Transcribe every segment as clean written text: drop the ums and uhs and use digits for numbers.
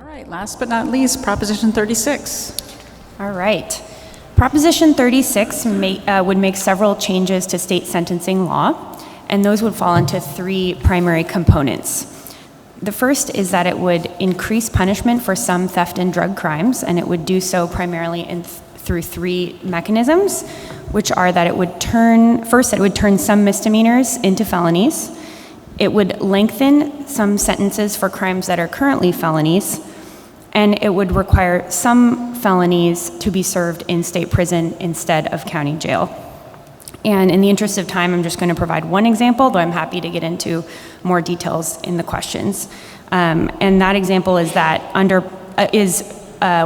right, last but not least, Proposition 36. All right. Proposition 36 would make several changes to state sentencing law, and those would fall into three primary components. The first is that it would increase punishment for some theft and drug crimes, and it would do so primarily through three mechanisms, which are that it would turn some misdemeanors into felonies. It would lengthen some sentences for crimes that are currently felonies, and it would require some felonies to be served in state prison instead of county jail. And in the interest of time, I'm just going to provide one example, though I'm happy to get into more details in the questions. And that example is that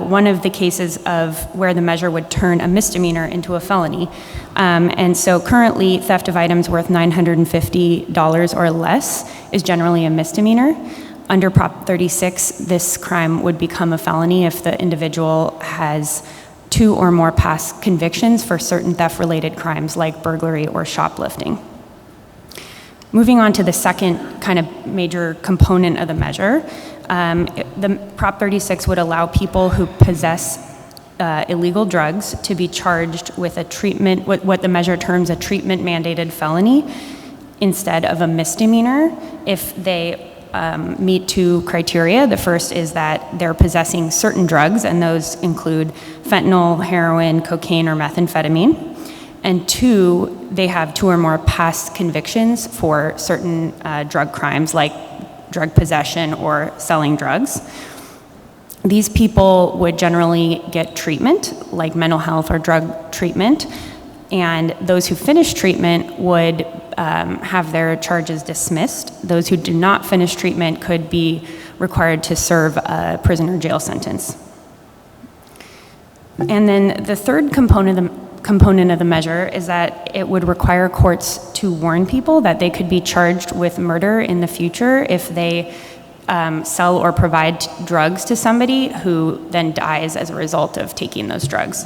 one of the cases of where the measure would turn a misdemeanor into a felony. And so currently, theft of items worth $950 or less is generally a misdemeanor. Under Prop 36, this crime would become a felony if the individual has 2 or more past convictions for certain theft-related crimes like burglary or shoplifting. Moving on to the second kind of major component of the measure, the Prop 36 would allow people who possess illegal drugs to be charged with a treatment, what the measure terms a treatment-mandated felony, instead of a misdemeanor if they meet 2 criteria. The first is that they're possessing certain drugs, and those include fentanyl, heroin, cocaine, or methamphetamine. And 2, they have 2 or more past convictions for certain drug crimes like drug possession or selling drugs. These people would generally get treatment, like mental health or drug treatment, and those who finish treatment would have their charges dismissed. Those who do not finish treatment could be required to serve a prison or jail sentence. And then the third component of the measure is that it would require courts to warn people that they could be charged with murder in the future if they sell or provide drugs to somebody who then dies as a result of taking those drugs.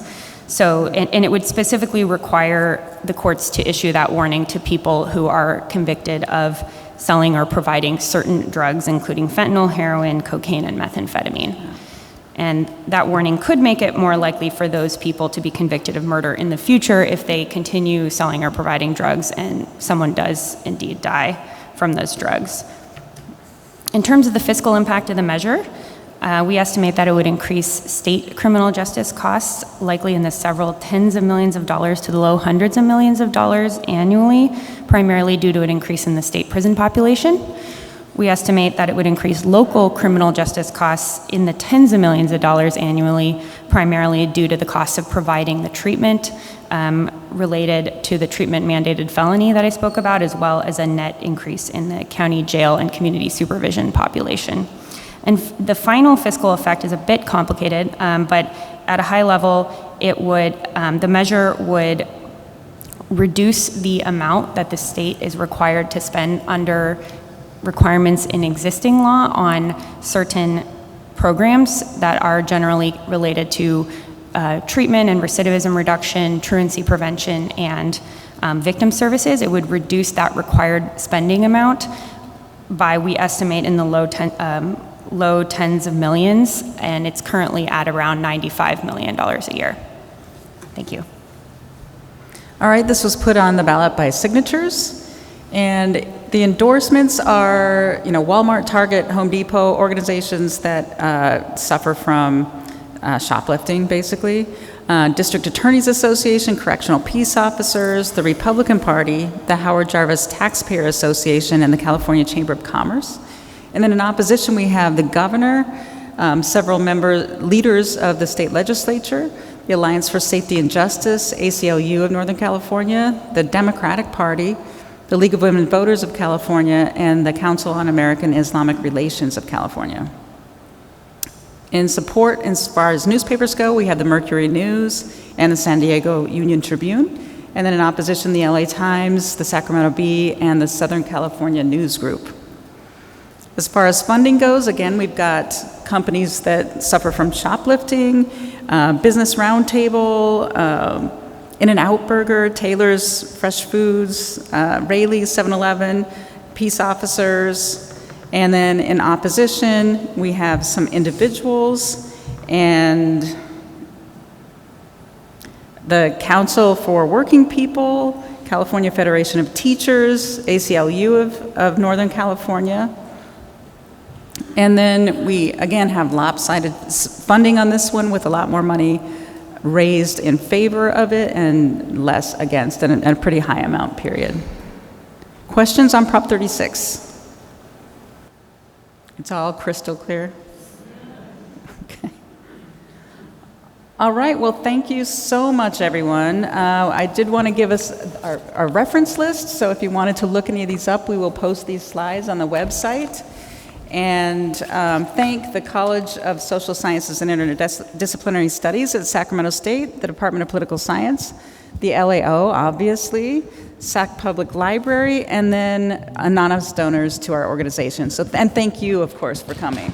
So, and it would specifically require the courts to issue that warning to people who are convicted of selling or providing certain drugs, including fentanyl, heroin, cocaine, and methamphetamine. And that warning could make it more likely for those people to be convicted of murder in the future if they continue selling or providing drugs and someone does indeed die from those drugs. In terms of the fiscal impact of the measure, we estimate that it would increase state criminal justice costs, likely in the several tens of millions of dollars to the low hundreds of millions of dollars annually, primarily due to an increase in the state prison population. We estimate that it would increase local criminal justice costs in the tens of millions of dollars annually, primarily due to the cost of providing the treatment related to the treatment-mandated felony that I spoke about, as well as a net increase in the county jail and community supervision population. And the final fiscal effect is a bit complicated, but at a high level, it would the measure would reduce the amount that the state is required to spend under requirements in existing law on certain programs that are generally related to treatment and recidivism reduction, truancy prevention, and victim services. It would reduce that required spending amount by, we estimate, in the low tens of millions, and it's currently at around $95 million a year. Thank you. All right, this was put on the ballot by signatures, and the endorsements are, Walmart, Target, Home Depot, organizations that suffer from shoplifting, basically. District Attorneys Association, Correctional Peace Officers, the Republican Party, the Howard Jarvis Taxpayer Association, and the California Chamber of Commerce. And then in opposition, we have the governor, several leaders of the state legislature, the Alliance for Safety and Justice, ACLU of Northern California, the Democratic Party, the League of Women Voters of California, and the Council on American Islamic Relations of California. In support, as far as newspapers go, we have the Mercury News and the San Diego Union Tribune. And then in opposition, the LA Times, the Sacramento Bee, and the Southern California News Group. As far as funding goes, again, we've got companies that suffer from shoplifting, Business Roundtable, In-N-Out Burger, Taylor's Fresh Foods, Rayleigh's 7-Eleven, Peace Officers, And then in opposition, we have some individuals and the Council for Working People, California Federation of Teachers, ACLU of Northern California. And then we, again, have lopsided funding on this one with a lot more money raised in favor of it and less against, and a pretty high amount, period. Questions on Prop 36? It's all crystal clear? Okay. All right, well, thank you so much, everyone. I did want to give us our reference list, so if you wanted to look any of these up, we will post these slides on the website. And thank the College of Social Sciences and Interdisciplinary Studies at Sacramento State, the Department of Political Science, the LAO, obviously, Sac Public Library, and then anonymous donors to our organization. So, and thank you, of course, for coming.